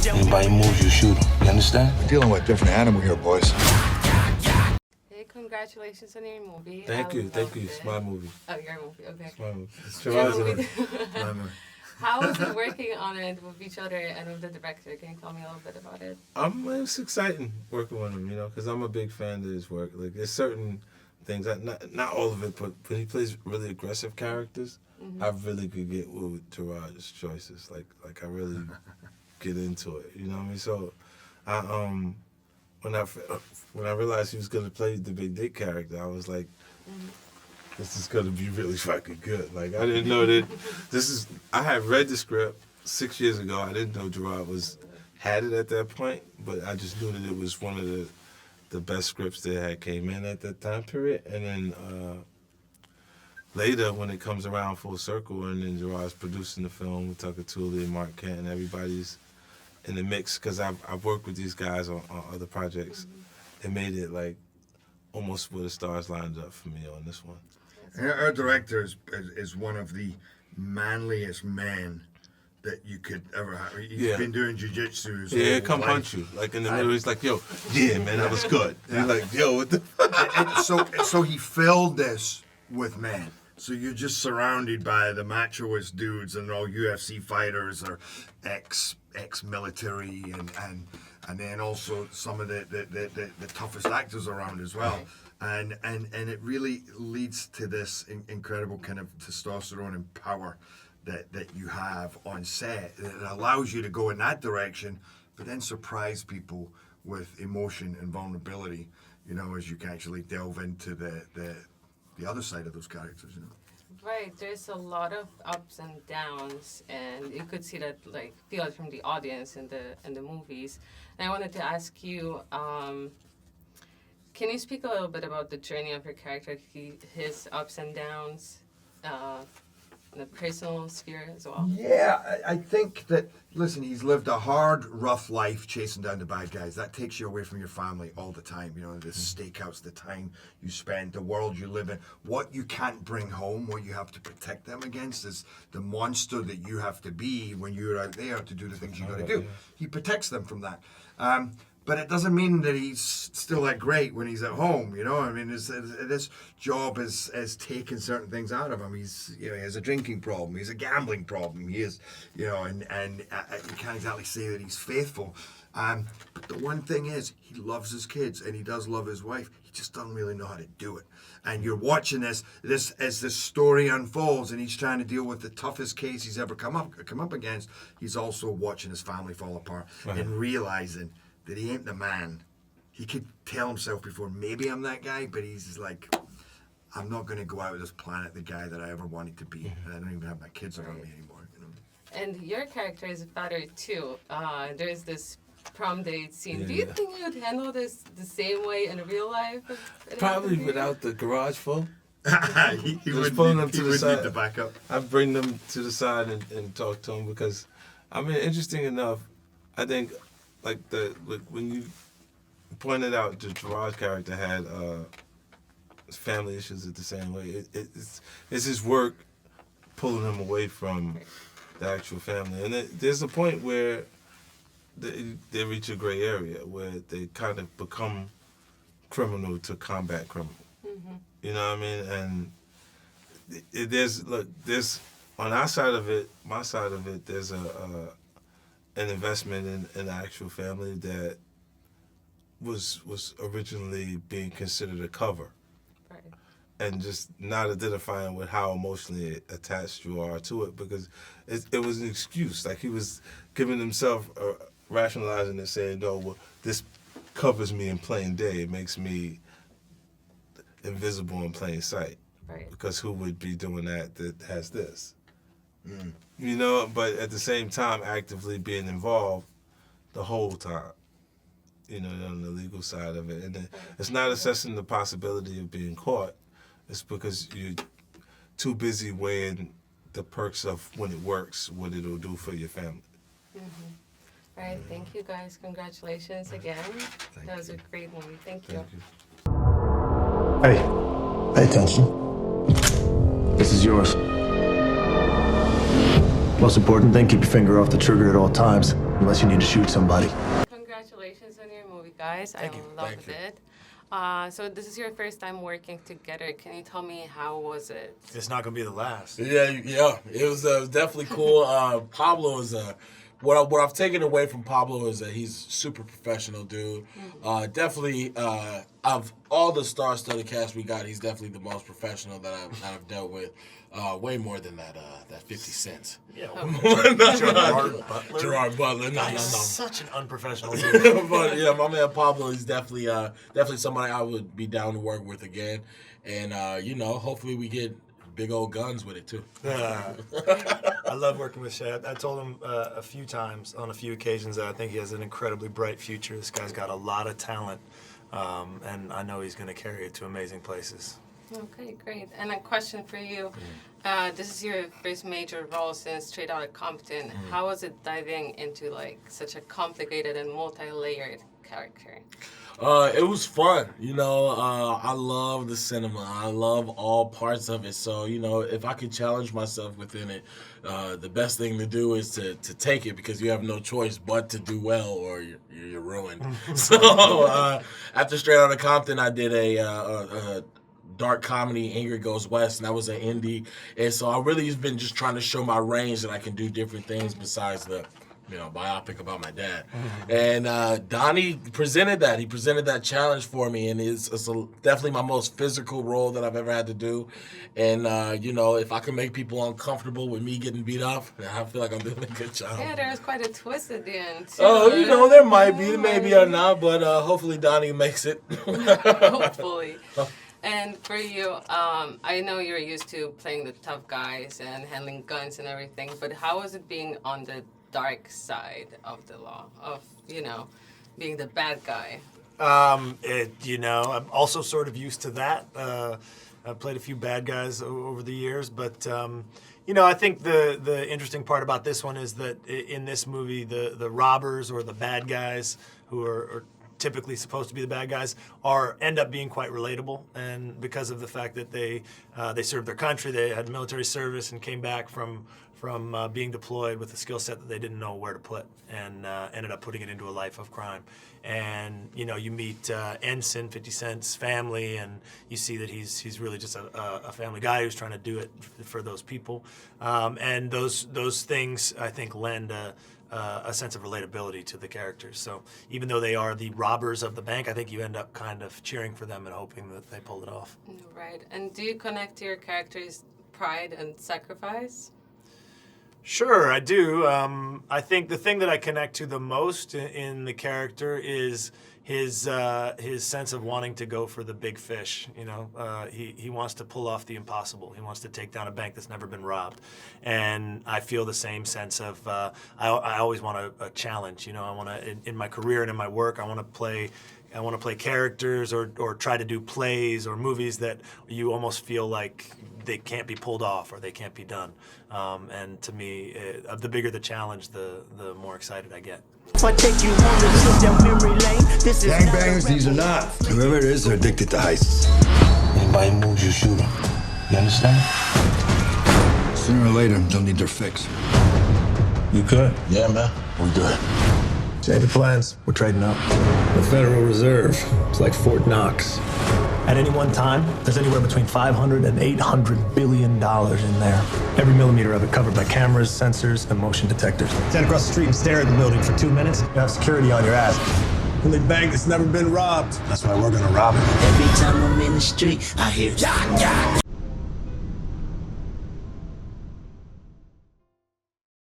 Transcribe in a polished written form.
Anybody moves, you shoot them. You understand? We're dealing with a different animal here, boys. Hey, congratulations on your movie. Thank you. It's my movie. Oh, your movie, okay. It's my movie. It's Your Gerard's movie. movie. How was it working on it with each other and with the director? Can you tell me a little bit about it? It's exciting working with him, because I'm a big fan of his work. Like, there's certain things, not all of it, but he plays really aggressive characters. I really could get with Gerard's choices. Like I really get into it. You know what I mean? So, when I realized he was gonna play the big dick character, I was like, this is gonna be really fucking good. Like, I didn't know that I had read the script 6 years ago. I didn't know Gerard had it at that point, but I just knew that it was one of the best scripts that had came in at that time period. And then later, when it comes around full circle, and then Gerard's producing the film with Tucker Tooley and Mark Kent, and everybody's in the mix, because I've worked with these guys on other projects. It made it like almost where the stars lined up for me on this one. And our director is one of the manliest men that you could ever have. He's been doing jiu-jitsu. Yeah, come punch you. Like in the middle, he's like, yo, yeah, man, that was good. He's like, yo, what the... So he filled this with men. So you're just surrounded by the machoist dudes, and all UFC fighters or ex-military, and then also some of the toughest actors around as well. And it really leads to this incredible kind of testosterone and power that you have on set. It allows you to go in that direction, but then surprise people with emotion and vulnerability, as you can actually delve into the other side of those characters. Right, there's a lot of ups and downs, and you could see that, feel it from the audience in the movies. And I wanted to ask you, can you speak a little bit about the journey of your character, his ups and downs, in the personal sphere as well? Yeah, I think that, listen, he's lived a hard, rough life chasing down the bad guys. That takes you away from your family all the time. The stakeouts, the time you spend, the world you live in. What you can't bring home, what you have to protect them against is the monster that you have to be when you're out there to do the things you got to do. Yeah. He protects them from that. But it doesn't mean that he's still that great when he's at home, I mean, this job has taken certain things out of him. He has a drinking problem. He has a gambling problem. He is, and you can't exactly say that he's faithful. But the one thing is, he loves his kids and he does love his wife. He just doesn't really know how to do it. And you're watching this as this story unfolds, and he's trying to deal with the toughest case he's ever come up against. He's also watching his family fall apart and realizing that he ain't the man. He could tell himself before, maybe I'm that guy, but he's just like, I'm not going to go out of this planet the guy that I ever wanted to be. And I don't even have my kids around me anymore. And your character is a father too. There's this prom date scene. Yeah. Do you think you would handle this the same way in real life? Probably without the garage full. he just pulling them to the side. Need the backup. I bring them to the side and talk to them, because, interesting enough, I think, when you pointed out that Gerard's character had family issues at the same way, it's his work pulling him away from the actual family. And there's a point where they reach a gray area where they kind of become criminal to combat criminal. Mm-hmm. You know what I mean? And there's on our side of it, my side of it, there's an investment in the actual family that was originally being considered a cover. Right. And just not identifying with how emotionally attached you are to it, because it was an excuse. Like, he was giving himself, rationalizing and saying, no, well, this covers me in plain day. It makes me invisible in plain sight. Right. Because who would be doing that has this? But at the same time, actively being involved the whole time, on the legal side of it. And it's not assessing the possibility of being caught. It's because you're too busy weighing the perks of when it works, what it'll do for your family. Mm-hmm. All right, thank you guys. Congratulations again. That was a great movie. Thank you. Hey, pay attention. This is yours. Most important thing, keep your finger off the trigger at all times, unless you need to shoot somebody. Congratulations on your movie, guys. Thank you. Loved Thank you. it. So this is your first time working together. Can you tell me how was it? It's not gonna be the last. Yeah, it was definitely cool. Pablo is what I've taken away from Pablo is that he's super professional dude. Definitely of all the star-studded cast we got, he's definitely the most professional that I've dealt with. Way more than that 50 cents. Yeah. Gerard Butler. Gerard Butler. No. He's such an unprofessional dude. But yeah, my man Pablo is definitely somebody I would be down to work with again. And hopefully we get big old guns with it too. I love working with Shay. I told him a few times on a few occasions that I think he has an incredibly bright future. This guy's got a lot of talent, and I know he's going to carry it to amazing places. Okay, great. And a question for you. This is your first major role since Straight Outta Compton. How was it diving into like such a complicated and multi-layered character? It was fun. I love the cinema. I love all parts of it. So, if I could challenge myself within it, the best thing to do is to take it because you have no choice but to do well or you're ruined. So, after Straight Outta Compton, I did a dark comedy, Ingrid Goes West, and that was an indie. And so I really have been just trying to show my range that I can do different things besides the biopic about my dad. And Donnie presented that. He presented that challenge for me, and it's definitely my most physical role that I've ever had to do. And, if I can make people uncomfortable with me getting beat up, I feel like I'm doing a good job. Yeah, there was quite a twist at the end, too. Oh, there might be, maybe or not, but hopefully Donnie makes it. Hopefully. And for you, I know you're used to playing the tough guys and handling guns and everything, but how was it being on the dark side of the law, of, being the bad guy? I'm also sort of used to that. I've played a few bad guys over the years, but I think the interesting part about this one is that in this movie, the robbers or the bad guys who are typically supposed to be the bad guys end up being quite relatable, and because of the fact that they served their country, they had military service and came back from being deployed with a skill set that they didn't know where to put, and ended up putting it into a life of crime. And you meet Ensign, 50 Cent's family, and you see that he's really just a family guy who's trying to do it for those people. And those things, I think, lend a sense of relatability to the characters. So even though they are the robbers of the bank, I think you end up kind of cheering for them and hoping that they pull it off. Right. And do you connect to your character's pride and sacrifice? Sure, I do. I think the thing that I connect to the most in the character is his sense of wanting to go for the big fish. He wants to pull off the impossible. He wants to take down a bank that's never been robbed, and I feel the same sense of I always want a challenge. I want to in my career and in my work. I want to play characters or try to do plays or movies that you almost feel like they can't be pulled off or they can't be done. And to me, the bigger the challenge, the more excited I get. Gangbangers, these are not. Whoever it is, they're addicted to heists. Anybody moves, you shoot them. You understand? Sooner or later, they'll need their fix. You could? Yeah, man. We good. Say the plans. We're trading up. The Federal Reserve. It's like Fort Knox. At any one time, there's anywhere between $500 and $800 billion in there. Every millimeter of it covered by cameras, sensors, and motion detectors. Stand across the street and stare at the building for 2 minutes. You have security on your ass. Only bank that's never been robbed. That's why we're gonna rob it. Every time I'm in the street, I hear, ja, ja,